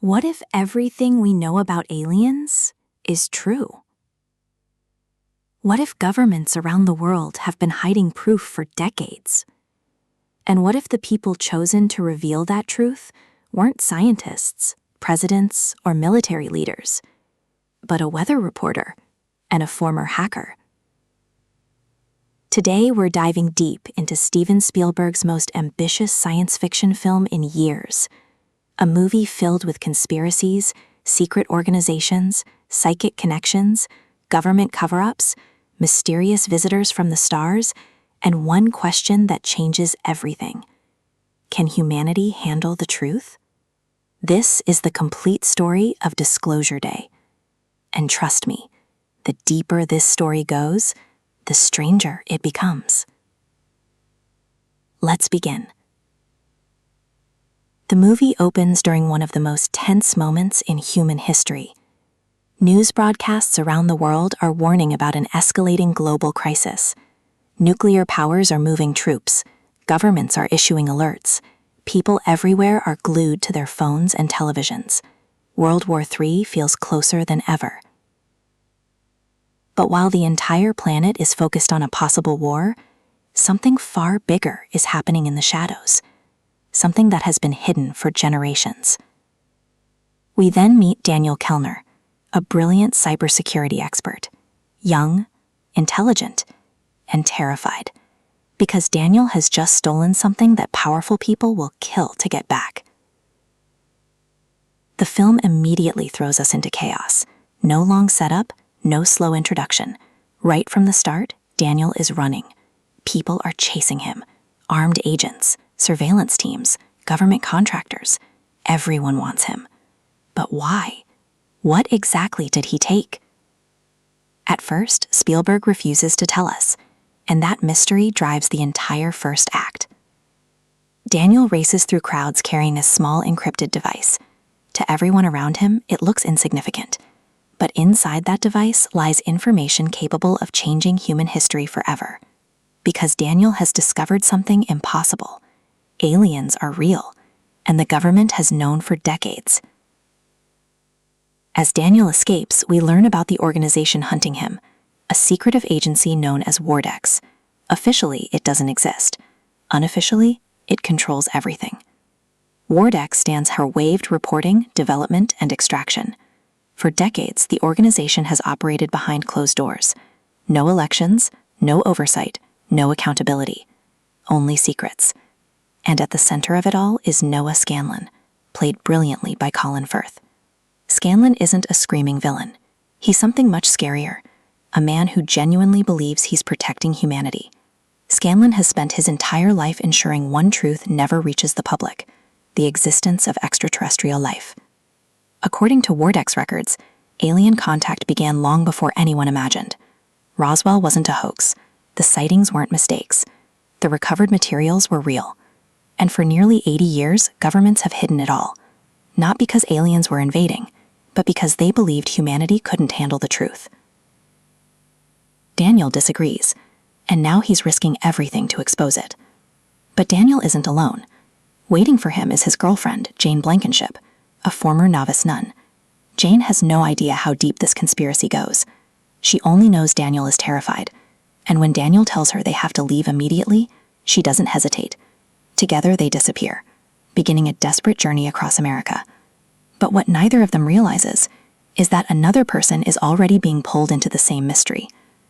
What if everything we know about aliens is true? What if governments around the world have been hiding proof for decades? And what if the people chosen to reveal that truth weren't scientists, presidents, or military leaders, but a weather reporter and a former hacker? Today, we're diving deep into Steven Spielberg's most ambitious science fiction film in years, a movie filled with conspiracies, secret organizations, psychic connections, government cover-ups, mysterious visitors from the stars, and one question that changes everything. Can humanity handle the truth? This is the complete story of Disclosure Day. And trust me, the deeper this story goes, the stranger it becomes. Let's begin. The movie opens during one of the most tense moments in human history. News broadcasts around the world are warning about an escalating global crisis. Nuclear powers are moving troops, governments are issuing alerts, people everywhere are glued to their phones and televisions. World War III feels closer than ever. But while the entire planet is focused on a possible war, something far bigger is happening in the shadows, something that has been hidden for generations. We then meet Daniel Kellner, a brilliant cybersecurity expert, young, intelligent, and terrified, because Daniel has just stolen something that powerful people will kill to get back. The film immediately throws us into chaos. No long setup, no slow introduction. Right from the start, Daniel is running. People are chasing him. Armed agents, surveillance teams, government contractors. Everyone wants him. But why? What exactly did he take? At first, Spielberg refuses to tell us, and that mystery drives the entire first act. Daniel races through crowds carrying a small encrypted device. To everyone around him, it looks insignificant. But inside that device lies information capable of changing human history forever. Because Daniel has discovered something impossible. Aliens are real, and the government has known for decades. As Daniel escapes, we learn about the organization hunting him, a secretive agency known as WARDEX. Officially, it doesn't exist. Unofficially, it controls everything. WARDEX stands for Waived Reporting, Development, and Extraction. For decades, the organization has operated behind closed doors. No elections, no oversight, no accountability. Only secrets. And at the center of it all is Noah Scanlon, played brilliantly by Colin Firth. Scanlon isn't a screaming villain. He's something much scarier, a man who genuinely believes he's protecting humanity. Scanlon has spent his entire life ensuring one truth never reaches the public: the existence of extraterrestrial life. According to WARDEX records, alien contact began long before anyone imagined. Roswell wasn't a hoax. The sightings weren't mistakes. The recovered materials were real. And for nearly 80 years, governments have hidden it all. Not because aliens were invading, but because they believed humanity couldn't handle the truth. Daniel disagrees, and now he's risking everything to expose it. But Daniel isn't alone. Waiting for him is his girlfriend, Jane Blankenship, a former novice nun. Jane has no idea how deep this conspiracy goes. She only knows Daniel is terrified, and when Daniel tells her they have to leave immediately, she doesn't hesitate. Together they disappear, beginning a desperate journey across America. But what neither of them realizes is that another person is already being pulled into the same mystery,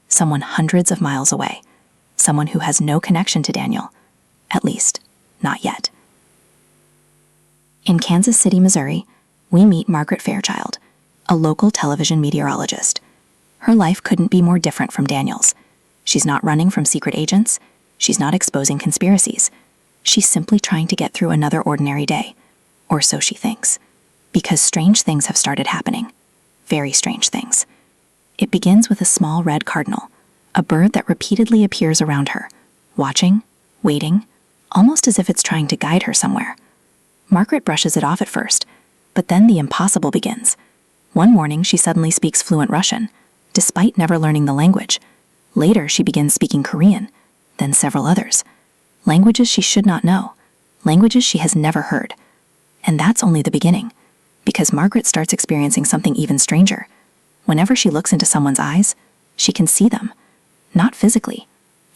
someone hundreds of miles away, someone who has no connection to Daniel, at least, not yet. In Kansas City, Missouri, we meet Margaret Fairchild, a local television meteorologist. Her life couldn't be more different from Daniel's. She's not running from secret agents. She's not exposing conspiracies. She's simply trying to get through another ordinary day, or so she thinks, because strange things have started happening. Very strange things. It begins with a small red cardinal, a bird that repeatedly appears around her, watching, waiting, almost as if it's trying to guide her somewhere. Margaret brushes it off at first, but then the impossible begins. One morning, she suddenly speaks fluent Russian, despite never learning the language. Later, she begins speaking Korean, then several others. Languages she should not know, languages she has never heard. And that's only the beginning. because Margaret starts experiencing something even stranger. Whenever she looks into someone's eyes, she can see them. Not physically,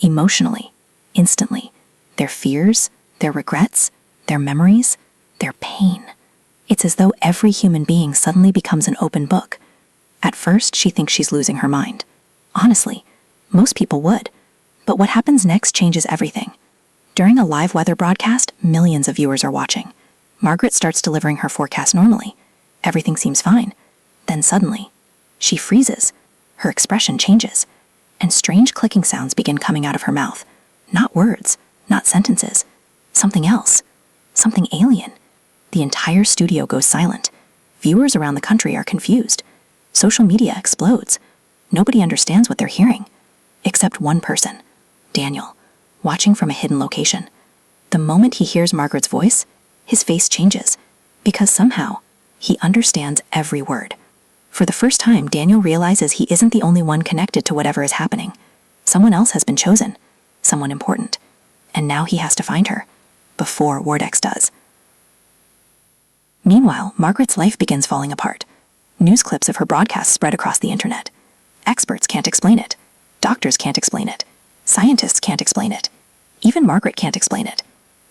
emotionally, instantly. Their fears, their regrets, their memories, their pain. It's as though every human being suddenly becomes an open book. At first, she thinks she's losing her mind. Honestly, most people would. But what happens next changes everything. During a live weather broadcast, millions of viewers are watching. Margaret starts delivering her forecast normally. Everything seems fine. Then suddenly, she freezes. Her expression changes. And strange clicking sounds begin coming out of her mouth. Not words, not sentences. Something else. Something alien. The entire studio goes silent. Viewers around the country are confused. Social media explodes. Nobody understands what they're hearing. Except one person, Daniel, watching from a hidden location. The moment he hears Margaret's voice, his face changes, because somehow he understands every word. For the first time, Daniel realizes he isn't the only one connected to whatever is happening. Someone else has been chosen, someone important, and now he has to find her, before WARDEX does. Meanwhile, Margaret's life begins falling apart. News clips of her broadcasts spread across the internet. Experts can't explain it. Doctors can't explain it. Scientists can't explain it. Even Margaret can't explain it.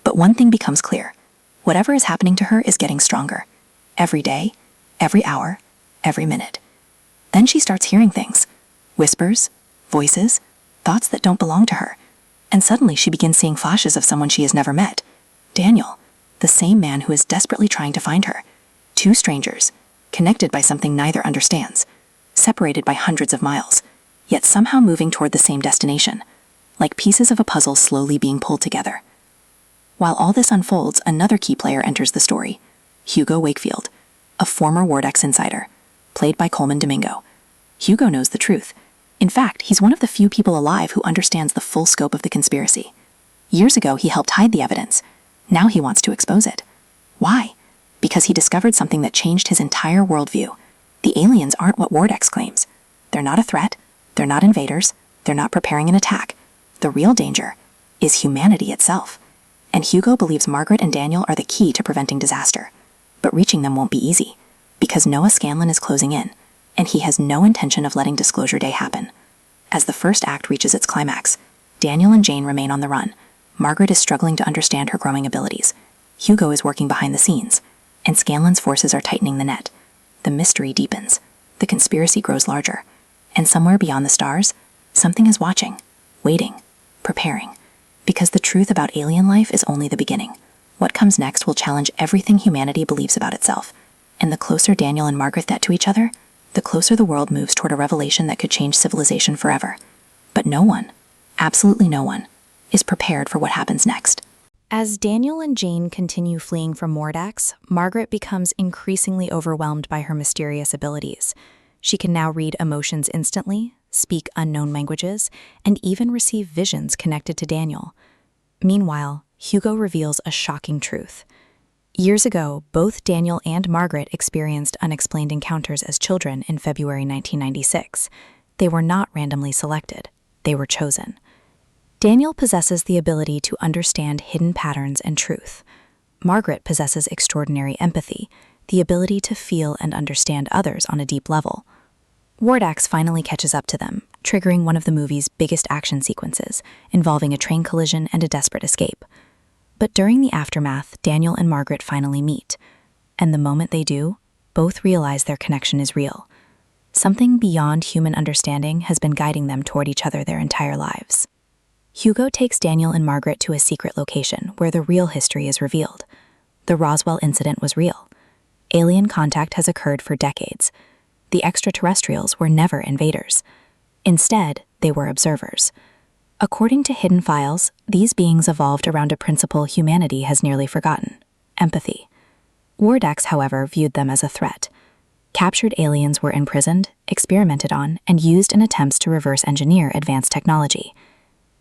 But one thing becomes clear. Whatever is happening to her is getting stronger. Every day, every hour, every minute. Then she starts hearing things. Whispers, voices, thoughts that don't belong to her. And suddenly she begins seeing flashes of someone she has never met. Daniel, the same man who is desperately trying to find her. Two strangers, connected by something neither understands, separated by hundreds of miles, yet somehow moving toward the same destination, like pieces of a puzzle slowly being pulled together. While all this unfolds, another key player enters the story, Hugo Wakefield, a former WARDEX insider, played by Coleman Domingo. Hugo knows the truth. In fact, he's one of the few people alive who understands the full scope of the conspiracy. Years ago, he helped hide the evidence. Now he wants to expose it. Why? Because he discovered something that changed his entire worldview. The aliens aren't what WARDEX claims. They're not a threat. They're not invaders. They're not preparing an attack. The real danger is humanity itself. And Hugo believes Margaret and Daniel are the key to preventing disaster. But reaching them won't be easy, because Noah Scanlon is closing in, and he has no intention of letting Disclosure Day happen. As the first act reaches its climax, Daniel and Jane remain on the run. Margaret is struggling to understand her growing abilities. Hugo is working behind the scenes, and Scanlon's forces are tightening the net. The mystery deepens. The conspiracy grows larger. And somewhere beyond the stars, something is watching, waiting, preparing. Because the truth about alien life is only the beginning. What comes next will challenge everything humanity believes about itself. And the closer Daniel and Margaret get to each other, the closer the world moves toward a revelation that could change civilization forever. But no one, absolutely no one, is prepared for what happens next. As Daniel and Jane continue fleeing from WARDEX, Margaret becomes increasingly overwhelmed by her mysterious abilities. She can now read emotions instantly, speak unknown languages, and even receive visions connected to Daniel. Meanwhile, Hugo reveals a shocking truth. Years ago, both Daniel and Margaret experienced unexplained encounters as children in February 1996. They were not randomly selected. They were chosen. Daniel possesses the ability to understand hidden patterns and truth. Margaret possesses extraordinary empathy, the ability to feel and understand others on a deep level. WARDEX finally catches up to them, triggering one of the movie's biggest action sequences, involving a train collision and a desperate escape. But during the aftermath, Daniel and Margaret finally meet. And the moment they do, both realize their connection is real. Something beyond human understanding has been guiding them toward each other their entire lives. Hugo takes Daniel and Margaret to a secret location where the real history is revealed. The Roswell incident was real. Alien contact has occurred for decades. The extraterrestrials were never invaders. Instead, they were observers. According to hidden files, these beings evolved around a principle humanity has nearly forgotten: empathy. WARDEX, however, viewed them as a threat. Captured aliens were imprisoned, experimented on, and used in attempts to reverse engineer advanced technology.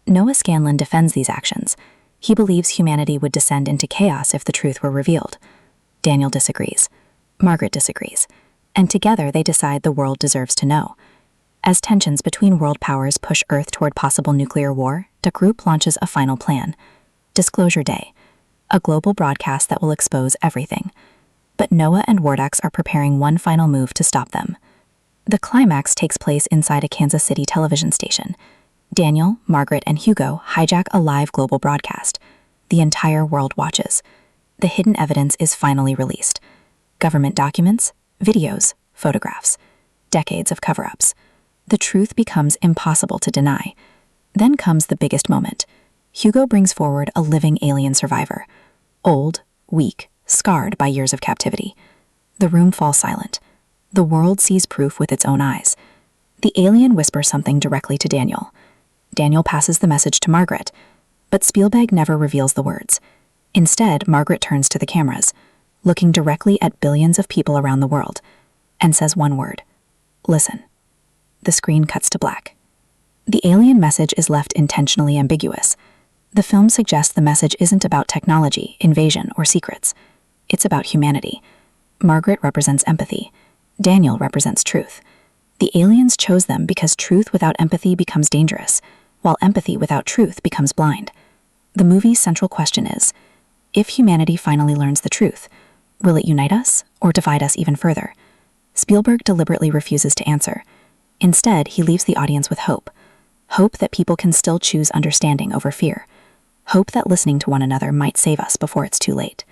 Noah Scanlon defends these actions. He believes humanity would descend into chaos if the truth were revealed. Daniel disagrees. Margaret disagrees. And together they decide the world deserves to know. As tensions between world powers push Earth toward possible nuclear war, the group launches a final plan: Disclosure Day, a global broadcast that will expose everything. but Noah and WARDEX are preparing one final move to stop them. The climax takes place inside a Kansas City television station. Daniel, Margaret, and Hugo hijack a live global broadcast. The entire world watches. The hidden evidence is finally released. Government documents, videos, photographs. Decades of cover-ups. The truth becomes impossible to deny. Then comes the biggest moment. Hugo brings forward a living alien survivor. Old, weak, scarred by years of captivity. The room falls silent. The world sees proof with its own eyes. The alien whispers something directly to Daniel. Daniel passes the message to Margaret, but Spielberg never reveals the words. Instead, Margaret turns to the cameras, looking directly at billions of people around the world, and says one word: listen. The screen cuts to black. The alien message is left intentionally ambiguous. The film suggests the message isn't about technology, invasion, or secrets. It's about humanity. Margaret represents empathy. Daniel represents truth. The aliens chose them because truth without empathy becomes dangerous, while empathy without truth becomes blind. The movie's central question is, if humanity finally learns the truth, will it unite us or divide us even further? Spielberg deliberately refuses to answer. Instead, he leaves the audience with hope. Hope that people can still choose understanding over fear. Hope that listening to one another might save us before it's too late.